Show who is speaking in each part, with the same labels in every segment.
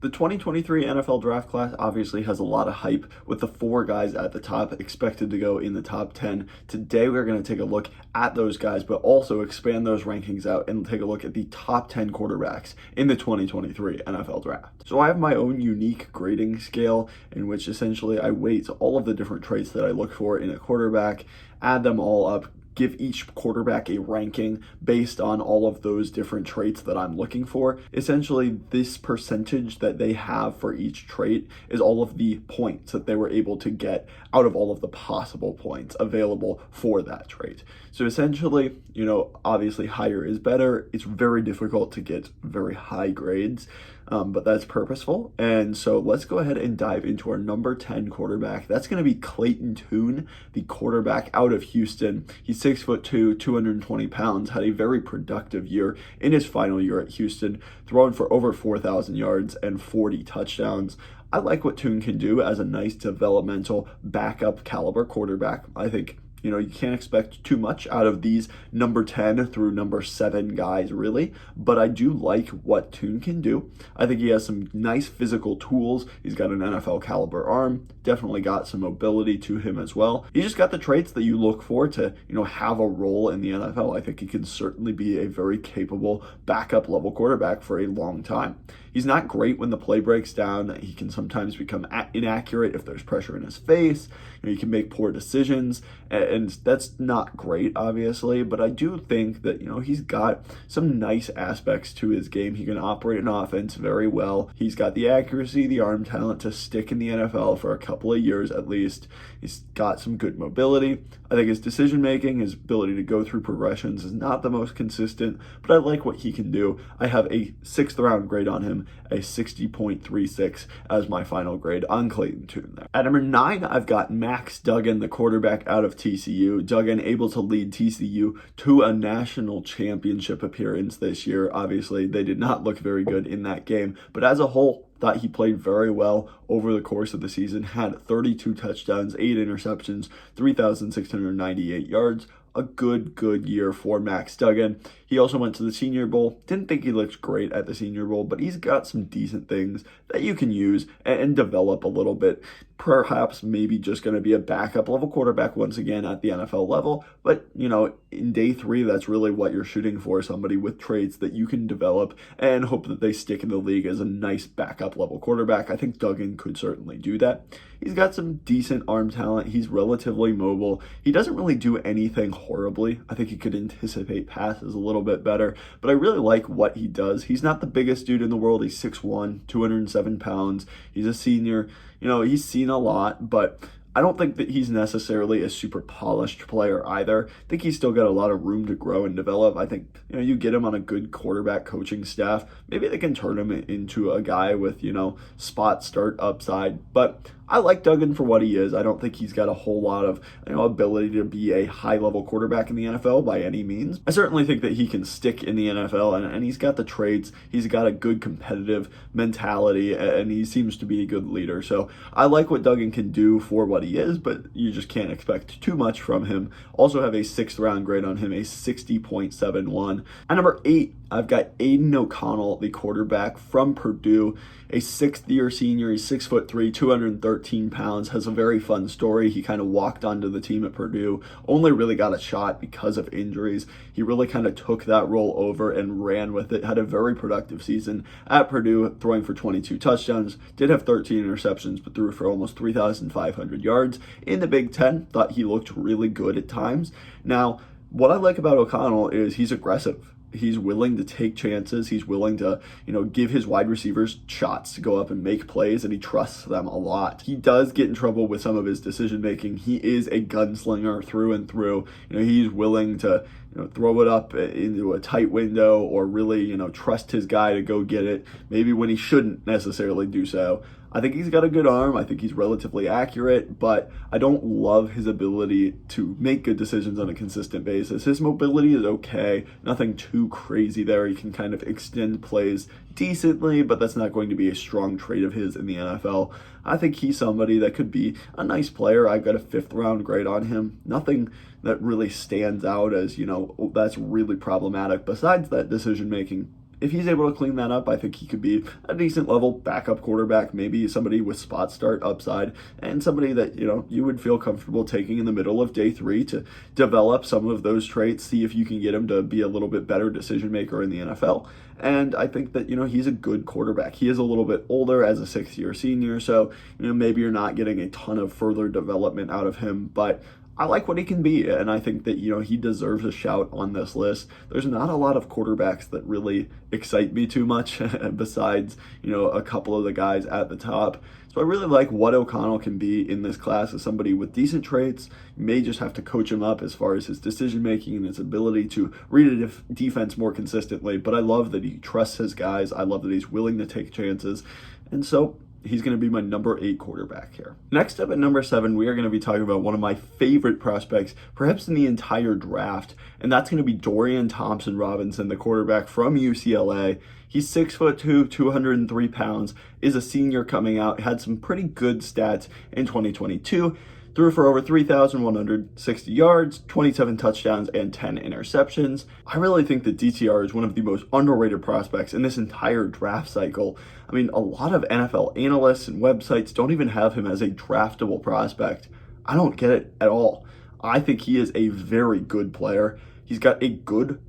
Speaker 1: The 2023 NFL draft class obviously has a lot of hype with the 4 guys at the top expected to go in the top 10. Today we're going to take a look at those guys, but also expand those rankings out and take a look at the top 10 quarterbacks in the 2023 NFL draft. So I have my own unique grading scale in which essentially I weight all of the different traits that I look for in a quarterback, add them all up, give each quarterback a ranking based on all of those different traits that I'm looking for. Essentially, this percentage that they have for each trait is all of the points that they were able to get out of all of the possible points available for that trait. So essentially, obviously higher is better. It's very difficult to get very high grades, but that's purposeful. And so let's go ahead and dive into our number 10 quarterback. That's going to be Clayton Tune, the quarterback out of Houston. He's 6'2", 220 pounds, had a very productive year in his final year at Houston, throwing for over 4,000 yards and 40 touchdowns. I like what Tune can do as a nice developmental backup caliber quarterback. I think you can't expect too much out of these number 10 through number 7 guys, really. But I do like what Tune can do. I think he has some nice physical tools. He's got an NFL caliber arm. Definitely got some mobility to him as well. He just got the traits that you look for to, have a role in the NFL. I think he can certainly be a very capable backup level quarterback for a long time. He's not great when the play breaks down. He can sometimes become inaccurate if there's pressure in his face. He can make poor decisions, and that's not great, obviously, but I do think that, he's got some nice aspects to his game. He can operate an offense very well. He's got the accuracy, the arm talent to stick in the NFL for a couple of years at least. He's got some good mobility. I think his decision making, his ability to go through progressions is not the most consistent, but I like what he can do. I have a 6th round grade on him, a 60.36 as my final grade on Clayton Tune there. At number 9, I've got Max Duggan, the quarterback out of TCU. Duggan able to lead TCU to a national championship appearance this year. Obviously, they did not look very good in that game, but as a whole, thought he played very well over the course of the season, had 32 touchdowns, 8 interceptions, 3,698 yards. A good year for Max Duggan. He also went to the Senior Bowl. Didn't think he looked great at the Senior Bowl, but he's got some decent things that you can use and develop a little bit. Perhaps maybe just going to be a backup level quarterback once again at the NFL level. But, in day 3, that's really what you're shooting for, somebody with traits that you can develop and hope that they stick in the league as a nice backup level quarterback. I think Duggan could certainly do that. He's got some decent arm talent. He's relatively mobile. He doesn't really do anything horribly. I think he could anticipate passes a little bit better, but I really like what he does. He's not the biggest dude in the world. He's 6'1", 207 pounds. He's a senior. He's seen a lot, but I don't think that he's necessarily a super polished player either. I think he's still got a lot of room to grow and develop. I think, you get him on a good quarterback coaching staff, maybe they can turn him into a guy with, spot start upside. But I like Duggan for what he is. I don't think he's got a whole lot of ability to be a high-level quarterback in the NFL by any means. I certainly think that he can stick in the NFL, and he's got the traits. He's got a good competitive mentality, and he seems to be a good leader. So I like what Duggan can do for what he is, but you just can't expect too much from him. Also have a 6th round grade on him, a 60.71. At number 8, I've got Aidan O'Connell, the quarterback from Purdue, a 6th-year senior. He's 6'3", 213 pounds, has a very fun story. He kind of walked onto the team at Purdue, only really got a shot because of injuries. He really kind of took that role over and ran with it, had a very productive season at Purdue, throwing for 22 touchdowns, did have 13 interceptions, but threw for almost 3,500 yards. In the Big Ten, thought he looked really good at times. Now, what I like about O'Connell is he's aggressive. He's willing to take chances. He's willing to, give his wide receivers shots to go up and make plays, and he trusts them a lot. He does get in trouble with some of his decision making. He is a gunslinger through and through. He's willing to, throw it up into a tight window or really, trust his guy to go get it, maybe when he shouldn't necessarily do so. I think he's got a good arm. I think he's relatively accurate, but I don't love his ability to make good decisions on a consistent basis. His mobility is okay, nothing too crazy there. He can kind of extend plays decently, but that's not going to be a strong trait of his in the NFL. I think he's somebody that could be a nice player. I've got a 5th round grade on him. Nothing that really stands out as, that's really problematic besides that decision making. if he's able to clean that up, I think he could be a decent level backup quarterback, maybe somebody with spot start upside, and somebody that, you would feel comfortable taking in the middle of day 3 to develop some of those traits, see if you can get him to be a little bit better decision maker in the NFL. And I think that, he's a good quarterback. He is a little bit older as a 6th-year senior, so, maybe you're not getting a ton of further development out of him, but I like what he can be, and I think that, he deserves a shout on this list. There's not a lot of quarterbacks that really excite me too much besides, a couple of the guys at the top. So I really like what O'Connell can be in this class as somebody with decent traits. You may just have to coach him up as far as his decision-making and his ability to read a defense more consistently, but I love that he trusts his guys. I love that he's willing to take chances, and so he's going to be my number 8 quarterback here. Next up at number 7, we are going to be talking about one of my favorite prospects, perhaps in the entire draft, and that's going to be Dorian Thompson-Robinson, the quarterback from UCLA. He's 6'2", 203 pounds, is a senior coming out, had some pretty good stats in 2022, threw for over 3,160 yards, 27 touchdowns, and 10 interceptions. I really think that DTR is one of the most underrated prospects in this entire draft cycle. I mean, a lot of NFL analysts and websites don't even have him as a draftable prospect. I don't get it at all. I think he is a very good player. He's got a good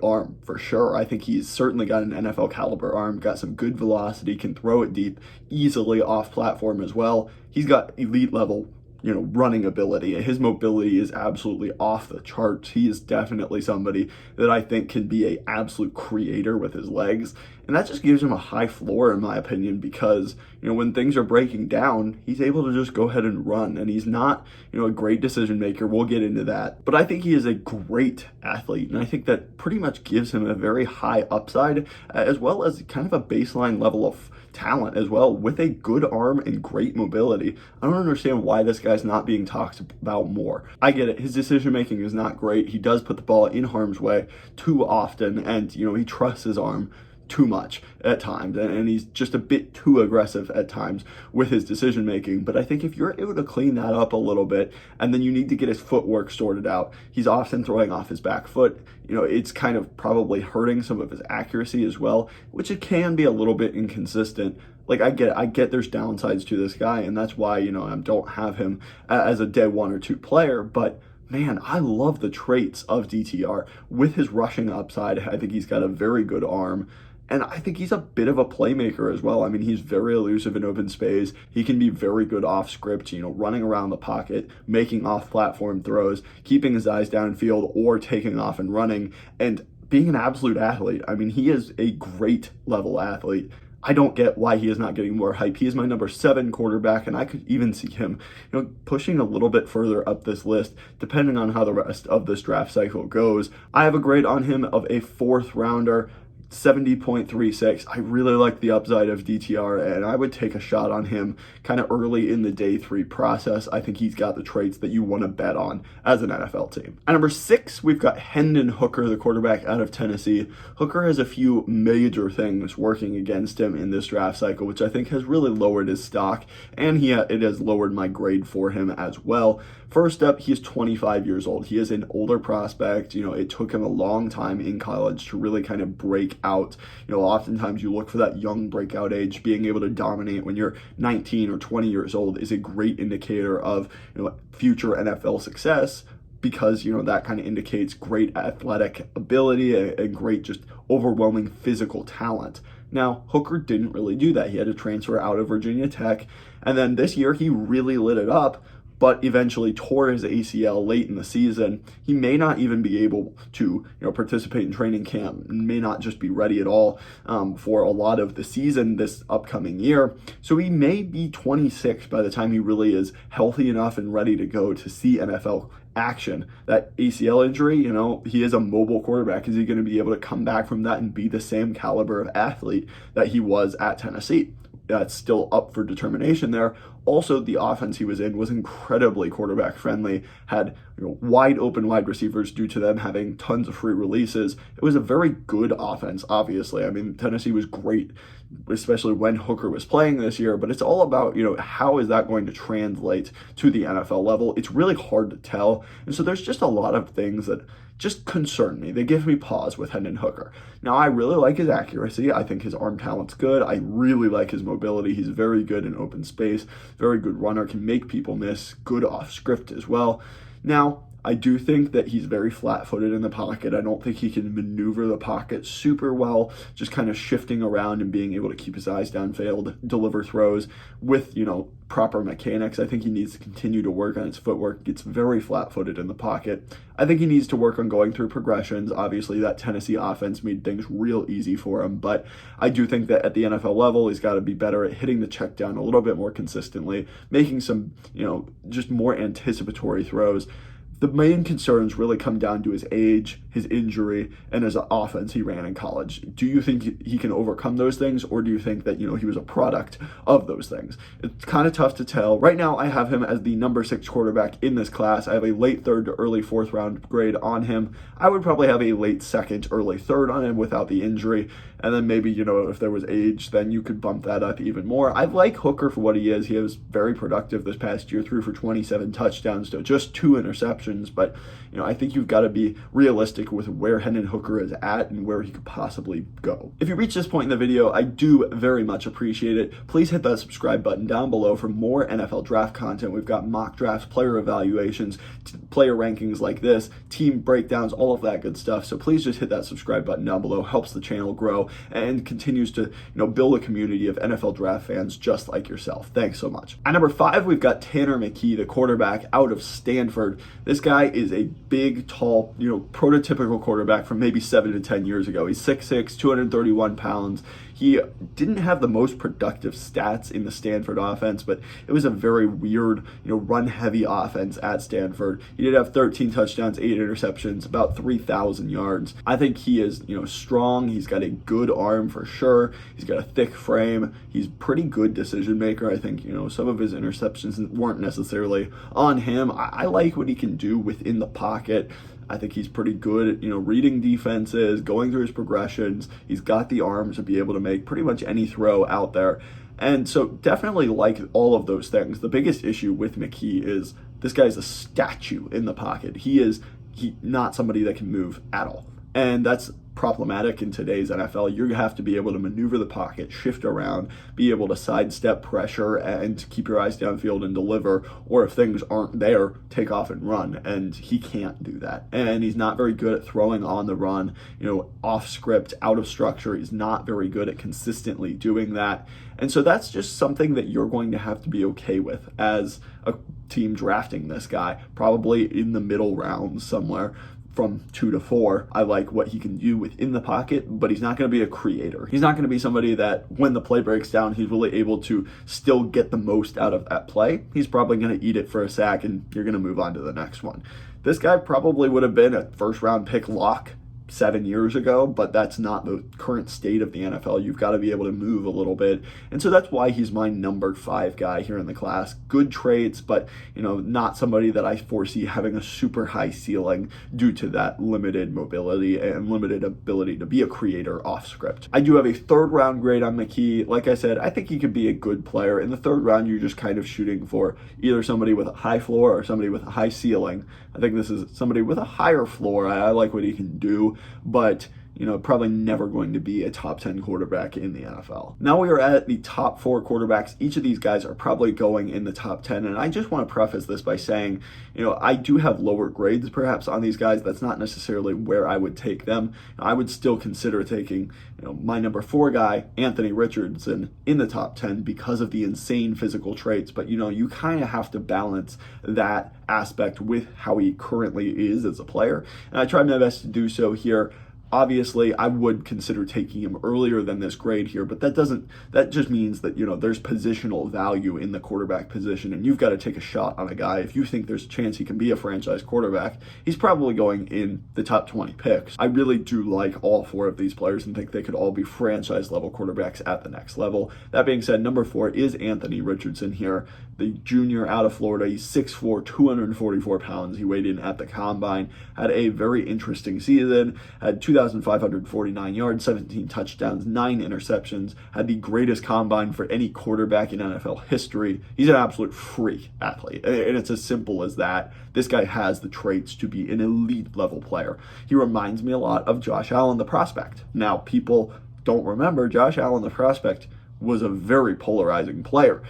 Speaker 1: arm for sure. I think he's certainly got an NFL caliber arm, got some good velocity, can throw it deep, easily off platform as well. He's got elite level running ability. His mobility is absolutely off the charts. He is definitely somebody that I think can be an absolute creator with his legs. And that just gives him a high floor, in my opinion, because, when things are breaking down, he's able to just go ahead and run. And he's not, a great decision maker. We'll get into that. But I think he is a great athlete. And I think that pretty much gives him a very high upside, as well as kind of a baseline level of talent as well, with a good arm and great mobility. I don't understand why this guy's not being talked about more. I get it. His decision making is not great. He does put the ball in harm's way too often, and he trusts his arm too much at times, and he's just a bit too aggressive at times with his decision making. But I think if you're able to clean that up a little bit, and then you need to get his footwork sorted out, he's often throwing off his back foot. It's kind of probably hurting some of his accuracy as well, which it can be a little bit inconsistent. Like, I get there's downsides to this guy, and that's why, I don't have him as a day 1 or 2 player, but man, I love the traits of DTR. With his rushing upside, I think he's got a very good arm. And I think he's a bit of a playmaker as well. I mean, he's very elusive in open space. He can be very good off script, running around the pocket, making off-platform throws, keeping his eyes downfield, or taking off and running, and being an absolute athlete. I mean, he is a great level athlete. I don't get why he is not getting more hype. He is my number 7 quarterback, and I could even see him, pushing a little bit further up this list, depending on how the rest of this draft cycle goes. I have a grade on him of a 4th rounder. 70.36. I really like the upside of DTR, and I would take a shot on him kind of early in the day 3 process. I think he's got the traits that you want to bet on as an NFL team. At number 6, we've got Hendon Hooker, the quarterback out of Tennessee. Hooker has a few major things working against him in this draft cycle, which I think has really lowered his stock, and it has lowered my grade for him as well. First up, he's 25 years old. He is an older prospect. It took him a long time in college to really kind of break out. Oftentimes you look for that young breakout age. Being able to dominate when you're 19 or 20 years old is a great indicator of, future NFL success, because, that kind of indicates great athletic ability and great just overwhelming physical talent. Now, Hooker didn't really do that. He had to transfer out of Virginia Tech, and then this year he really lit it up, but eventually tore his ACL late in the season. He may not even be able to, participate in training camp, may not just be ready at all for a lot of the season this upcoming year. So he may be 26 by the time he really is healthy enough and ready to go to see NFL action. That ACL injury, he is a mobile quarterback. Is he going to be able to come back from that and be the same caliber of athlete that he was at Tennessee? That's still up for determination there. Also, the offense he was in was incredibly quarterback friendly, had wide open wide receivers due to them having tons of free releases. It was a very good offense, obviously. I mean, Tennessee was great, especially when Hooker was playing this year, but it's all about, how is that going to translate to the NFL level? It's really hard to tell. And so there's just a lot of things that just concern me. They give me pause with Hendon Hooker. Now, I really like his accuracy. I think his arm talent's good. I really like his mobility. He's very good in open space, very good runner, can make people miss, good off script as well. Now, I do think that he's very flat-footed in the pocket. I don't think he can maneuver the pocket super well, just kind of shifting around and being able to keep his eyes downfield, deliver throws with, proper mechanics. I think he needs to continue to work on his footwork. Gets very flat-footed in the pocket. I think he needs to work on going through progressions. Obviously, that Tennessee offense made things real easy for him, but I do think that at the NFL level, he's got to be better at hitting the check down a little bit more consistently, making some, just more anticipatory throws. The main concerns really come down to his age, his injury, and his offense he ran in college. Do you think he can overcome those things, or do you think that, he was a product of those things? It's kind of tough to tell. Right now, I have him as the number 6 quarterback in this class. I have a late 3rd to early 4th round grade on him. I would probably have a late 2nd, early 3rd on him without the injury. And then maybe, if there was age, then you could bump that up even more. I like Hooker for what he is. He was very productive this past year, threw for 27 touchdowns to just 2 interceptions. But, I think you've got to be realistic with where Hendon Hooker is at and where he could possibly go. If you reach this point in the video, I do very much appreciate it. Please hit that subscribe button down below for more NFL draft content. We've got mock drafts, player evaluations, player rankings like this, team breakdowns, all of that good stuff. So please just hit that subscribe button down below. Helps the channel grow and continues to build a community of NFL draft fans just like yourself. Thanks so much. At number 5, we've got Tanner McKee, the quarterback out of Stanford. This guy is a big, tall, prototypical quarterback from maybe 7 to 10 years ago. He's 6'6", 231 pounds. He didn't have the most productive stats in the Stanford offense, but it was a very weird, run-heavy offense at Stanford. He did have 13 touchdowns, 8 interceptions, about 3,000 yards. I think he is, strong. He's got a good arm for sure. He's got a thick frame. He's pretty good decision maker. I think, some of his interceptions weren't necessarily on him. I like what he can do within the pocket. I think he's pretty good at, reading defenses, going through his progressions. He's got the arm to be able to make pretty much any throw out there. And so definitely like all of those things. The biggest issue with McKee is this guy's a statue in the pocket. He not somebody that can move at all. And that's problematic in today's NFL. You have to be able to maneuver the pocket, shift around, be able to sidestep pressure and keep your eyes downfield and deliver, or if things aren't there, take off and run. And he can't do that. And he's not very good at throwing on the run, off script, out of structure. He's not very good at consistently doing that. And so that's just something that you're going to have to be okay with as a team drafting this guy, probably in the middle rounds somewhere. From 2 to 4, I like what he can do within the pocket, but he's not going to be a creator. He's not going to be somebody that when the play breaks down, he's really able to still get the most out of that play. He's probably going to eat it for a sack and you're going to move on to the next one. This guy probably would have been a 1st round pick lock 7 years ago, but that's not the current state of the NFL. You've got to be able to move a little bit. And so that's why he's my number 5 guy here in the class. Good traits, but not somebody that I foresee having a super high ceiling due to that limited mobility and limited ability to be a creator off script. I do have a 3rd round grade on McKee. Like I said, I think he could be a good player. In the 3rd round, you're just kind of shooting for either somebody with a high floor or somebody with a high ceiling. I think this is somebody with a higher floor. I like what he can do, but probably never going to be a top 10 quarterback in the NFL. Now we are at the top 4 quarterbacks. Each of these guys are probably going in the top 10. And I just want to preface this by saying, I do have lower grades perhaps on these guys. That's not necessarily where I would take them. I would still consider taking, my number 4 guy, Anthony Richardson, in the top 10 because of the insane physical traits. But, you kind of have to balance that aspect with how he currently is as a player. And I tried my best to do so here. Obviously, I would consider taking him earlier than this grade here, but that just means that, there's positional value in the quarterback position, and you've got to take a shot on a guy. If you think there's a chance he can be a franchise quarterback, he's probably going in the top 20 picks. I really do like all 4 of these players and think they could all be franchise level quarterbacks at the next level. That being said, number 4 is Anthony Richardson here, the junior out of Florida. He's 6'4", 244 pounds. He weighed in at the combine, had a very interesting season, had 2,000 2,549 yards, 17 touchdowns, 9 interceptions, had the greatest combine for any quarterback in NFL history. He's an absolute freak athlete, and it's as simple as that. This guy has the traits to be an elite level player. He reminds me a lot of Josh Allen, the prospect. Now, people don't remember Josh Allen, the prospect, was a very polarizing player.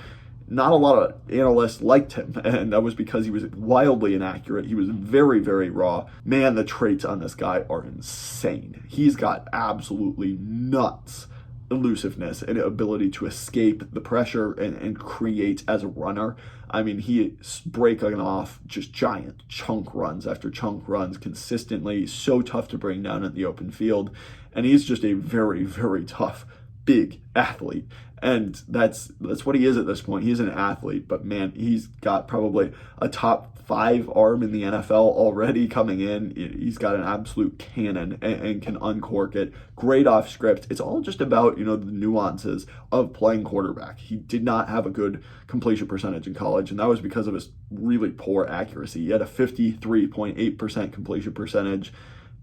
Speaker 1: Not a lot of analysts liked him, and that was because he was wildly inaccurate. He was very, very raw. Man, the traits on this guy are insane. He's got absolutely nuts elusiveness and ability to escape the pressure and create as a runner. I mean, he's breaking off just giant chunk runs after chunk runs consistently. So tough to bring down in the open field. And he's just a very, very tough, big athlete. And that's what he is at this point. He's an athlete, but man, he's got probably a top 5 arm in the NFL already coming in. He's got an absolute cannon and can uncork it. Great off script. It's all just about, the nuances of playing quarterback. He did not have a good completion percentage in college, and that was because of his really poor accuracy. He had a 53.8% completion percentage.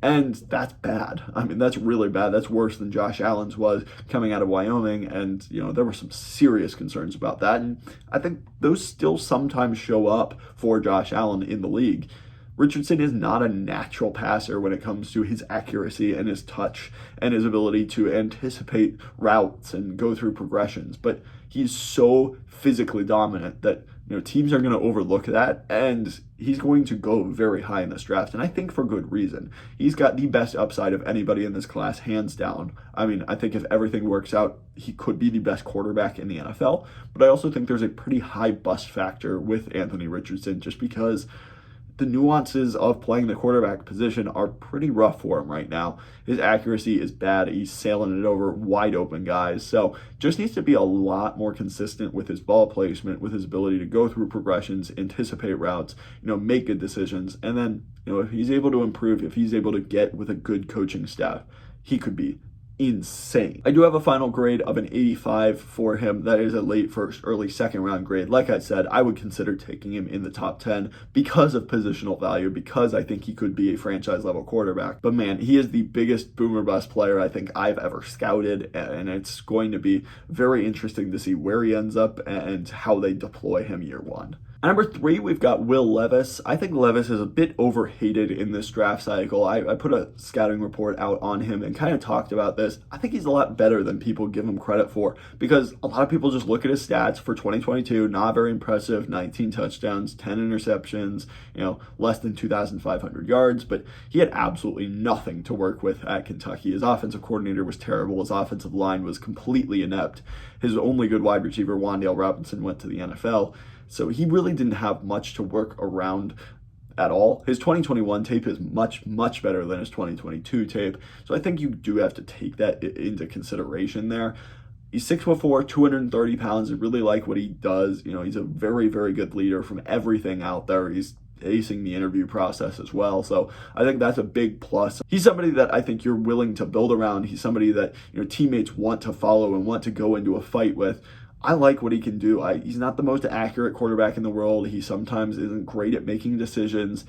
Speaker 1: And that's bad. I mean, that's really bad. That's worse than Josh Allen's was coming out of Wyoming. And, there were some serious concerns about that. And I think those still sometimes show up for Josh Allen in the league. Richardson is not a natural passer when it comes to his accuracy and his touch and his ability to anticipate routes and go through progressions. But he's so physically dominant that teams are going to overlook that, and he's going to go very high in this draft, and I think for good reason. He's got the best upside of anybody in this class, hands down. I mean, I think if everything works out, he could be the best quarterback in the NFL, but I also think there's a pretty high bust factor with Anthony Richardson just because the nuances of playing the quarterback position are pretty rough for him right now. His accuracy is bad. He's sailing it over wide open guys. So just needs to be a lot more consistent with his ball placement, with his ability to go through progressions, anticipate routes, make good decisions. And then, if he's able to improve, if he's able to get with a good coaching staff, he could be insane. I do have a final grade of an 85 for him. That is a late first, early second round grade. Like I said, I would consider taking him in the top 10 because of positional value, because I think he could be a franchise level quarterback. But man, he is the biggest boomer bust player I think I've ever scouted, and it's going to be very interesting to see where he ends up and how they deploy him year one. At number 3, we've got Will Levis. I think Levis is a bit overhated in this draft cycle. I put a scouting report out on him and kind of talked about this. I think he's a lot better than people give him credit for, because a lot of people just look at his stats for 2022, not very impressive, 19 touchdowns, 10 interceptions, less than 2,500 yards, but he had absolutely nothing to work with at Kentucky. His offensive coordinator was terrible. His offensive line was completely inept. His only good wide receiver, Wan'Dale Robinson, went to the NFL. So he really didn't have much to work around at all. His 2021 tape is much, much better than his 2022 tape. So I think you do have to take that into consideration there. He's 6'4", 230 pounds. I really like what he does. He's a very, very good leader from everything out there. He's acing the interview process as well. So I think that's a big plus. He's somebody that I think you're willing to build around. He's somebody that teammates want to follow and want to go into a fight with. I like what he can do. He's not the most accurate quarterback in the world. He sometimes isn't great at making decisions.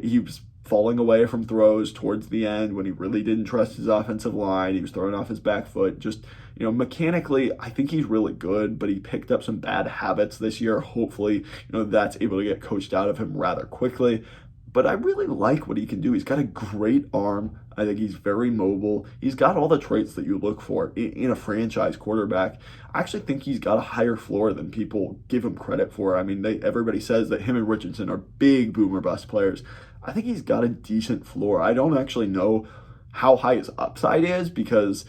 Speaker 1: He was falling away from throws towards the end when he really didn't trust his offensive line. He was throwing off his back foot. Just, mechanically, I think he's really good, but he picked up some bad habits this year. Hopefully, that's able to get coached out of him rather quickly. But I really like what he can do. He's got a great arm. I think he's very mobile. He's got all the traits that you look for in a franchise quarterback. I actually think he's got a higher floor than people give him credit for. I mean, everybody says that him and Richardson are big boomer bust players. I think he's got a decent floor. I don't actually know how high his upside is because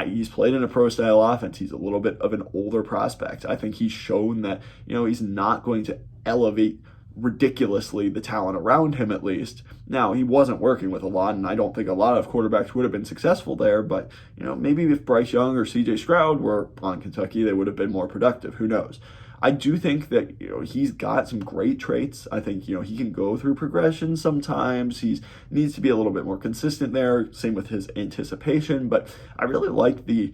Speaker 1: he's played in a pro-style offense. He's a little bit of an older prospect. I think he's shown that, he's not going to elevate ridiculously the talent around him, at least. Now, he wasn't working with a lot, and I don't think a lot of quarterbacks would have been successful there, but, maybe if Bryce Young or CJ Stroud were on Kentucky, they would have been more productive. Who knows? I do think that, he's got some great traits. I think, he can go through progression sometimes. He needs to be a little bit more consistent there. Same with his anticipation. But I really like the,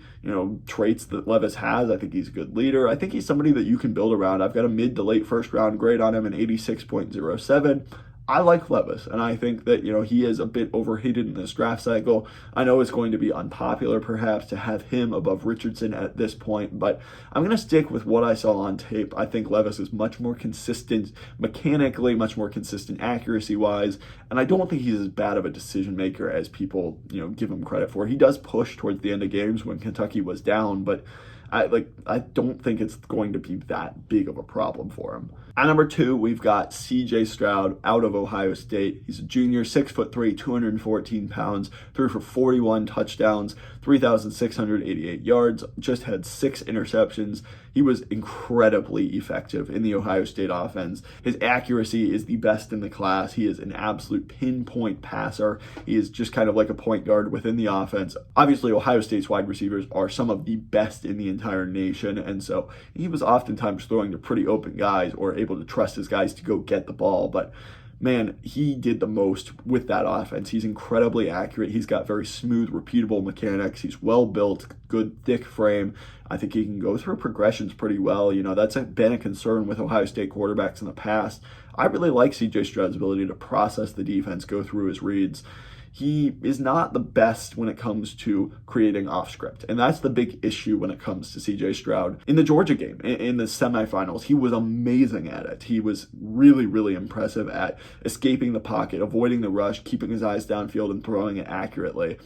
Speaker 1: traits that Levis has. I think he's a good leader. I think he's somebody that you can build around. I've got a mid to late first round grade on him, an 86.07. I like Levis, and I think that, he is a bit overhated in this draft cycle. I know it's going to be unpopular, perhaps, to have him above Richardson at this point, but I'm going to stick with what I saw on tape. I think Levis is much more consistent mechanically, much more consistent accuracy-wise, and I don't think he's as bad of a decision maker as people, give him credit for. He does push towards the end of games when Kentucky was down, but I don't think it's going to be that big of a problem for him. At number 2, we've got CJ Stroud out of Ohio State. He's a junior, 6'3", 214 pounds, threw for 41 touchdowns, 3,688 yards, just had 6 interceptions. He was incredibly effective in the Ohio State offense. His accuracy is the best in the class. He is an absolute pinpoint passer. He is just kind of like a point guard within the offense. Obviously, Ohio State's wide receivers are some of the best in the entire nation, and so he was oftentimes throwing to pretty open guys or able to trust his guys to go get the ball. But man, he did the most with that offense. He's incredibly accurate. He's got very smooth, repeatable mechanics. He's well built, good, thick frame. I think he can go through progressions pretty well. That's been a concern with Ohio State quarterbacks in the past. I really like CJ Stroud's ability to process the defense, go through his reads. He is not the best when it comes to creating off script. And that's the big issue when it comes to CJ Stroud. In the Georgia game, in the semifinals, he was amazing at it. He was really, really impressive at escaping the pocket, avoiding the rush, keeping his eyes downfield, and throwing it accurately.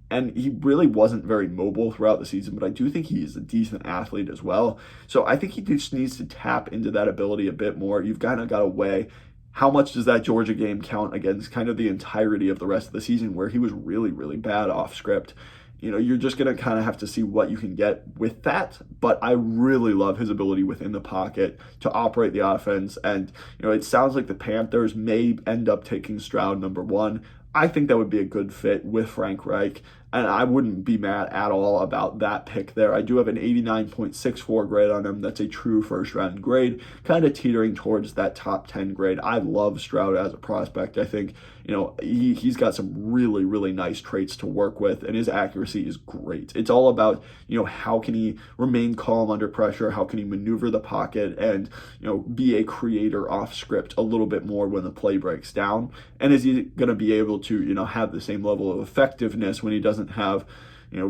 Speaker 1: And he really wasn't very mobile throughout the season, but I do think he is a decent athlete as well. So I think he just needs to tap into that ability a bit more. You've kind of got to weigh how much does that Georgia game count against kind of the entirety of the rest of the season where he was really, really bad off script. You're just going to kind of have to see what you can get with that. But I really love his ability within the pocket to operate the offense. And, it sounds like the Panthers may end up taking Stroud number 1. I think that would be a good fit with Frank Reich, and I wouldn't be mad at all about that pick there. I do have an 89.64 grade on him. That's a true first-round grade, kind of teetering towards that top 10 grade. I love Stroud as a prospect. I think, he's got some really, really nice traits to work with, and his accuracy is great. It's all about, how can he remain calm under pressure? How can he maneuver the pocket and, be a creator off script a little bit more when the play breaks down? And is he going to be able to, have the same level of effectiveness when he doesn't have,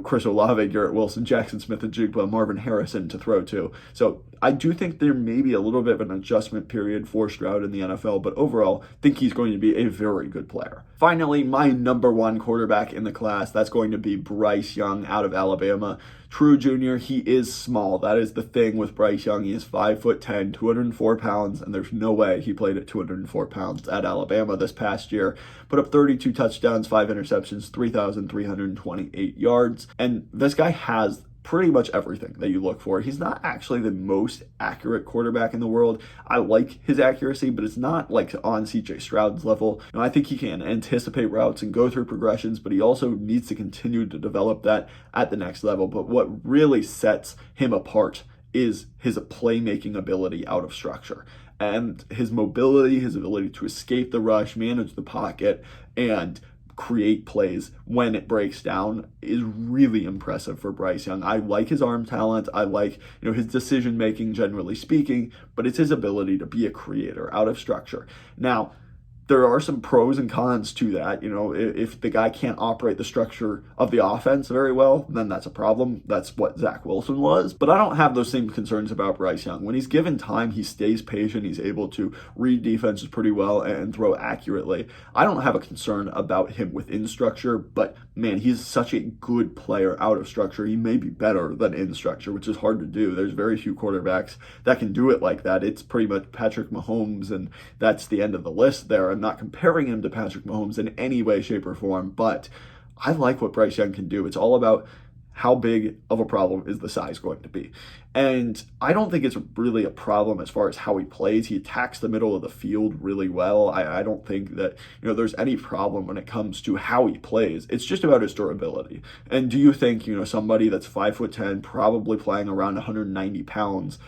Speaker 1: Chris Olave, Garrett Wilson, Jackson Smith-Njigba, Marvin Harrison to throw to? So I do think there may be a little bit of an adjustment period for Stroud in the NFL, but overall, I think he's going to be a very good player. Finally, my number 1 quarterback in the class, that's going to be Bryce Young out of Alabama. True junior, he is small. That is the thing with Bryce Young. He is 5'10", 204 pounds, and there's no way he played at 204 pounds at Alabama this past year. Put up 32 touchdowns, 5 interceptions, 3,328 yards, and this guy has pretty much everything that you look for. He's not actually the most accurate quarterback in the world. I like his accuracy, but it's not like on CJ Stroud's level. I think he can anticipate routes and go through progressions, but he also needs to continue to develop that at the next level. But what really sets him apart is his playmaking ability out of structure. And his mobility, his ability to escape the rush, manage the pocket, and create plays when it breaks down is really impressive for Bryce Young. I like his arm talent. I like, his decision making, generally speaking, but it's his ability to be a creator out of structure. Now, there are some pros and cons to that. If the guy can't operate the structure of the offense very well, then that's a problem. That's what Zach Wilson was. But I don't have those same concerns about Bryce Young. When he's given time, he stays patient. He's able to read defenses pretty well and throw accurately. I don't have a concern about him within structure, but man, he's such a good player out of structure. He may be better than in structure, which is hard to do. There's very few quarterbacks that can do it like that. It's pretty much Patrick Mahomes, and that's the end of the list there. I'm not comparing him to Patrick Mahomes in any way, shape, or form, but I like what Bryce Young can do. It's all about how big of a problem is the size going to be. And I don't think it's really a problem as far as how he plays. He attacks the middle of the field really well. I don't think that, there's any problem when it comes to how he plays. It's just about his durability. And do you think, somebody that's 5'10", probably playing around 190 pounds,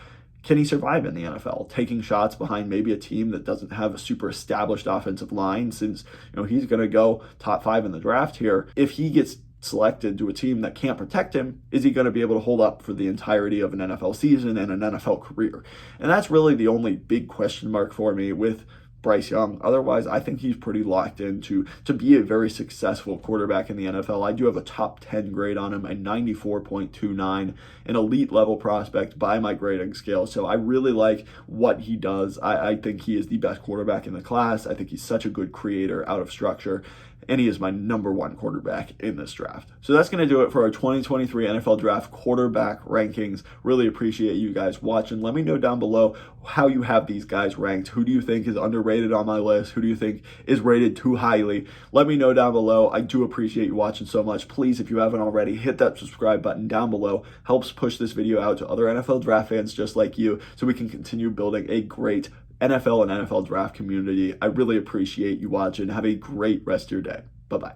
Speaker 1: can he survive in the NFL, taking shots behind maybe a team that doesn't have a super established offensive line, since he's going to go top 5 in the draft here? If he gets selected to a team that can't protect him, is he going to be able to hold up for the entirety of an NFL season and an NFL career? And that's really the only big question mark for me with Bryce Young. Otherwise, I think he's pretty locked in to be a very successful quarterback in the NFL. I do have a top 10 grade on him, a 94.29, an elite level prospect by my grading scale. So I really like what he does. I think he is the best quarterback in the class. I think he's such a good creator out of structure, and he is my #1 quarterback in this draft. So that's going to do it for our 2023 NFL Draft quarterback rankings. Really appreciate you guys watching. Let me know down below how you have these guys ranked. Who do you think is underrated on my list? Who do you think is rated too highly? Let me know down below. I do appreciate you watching so much. Please, if you haven't already, hit that subscribe button down below. Helps push this video out to other NFL Draft fans just like you, so we can continue building a great NFL and NFL Draft community. I really appreciate you watching. Have a great rest of your day. Bye-bye.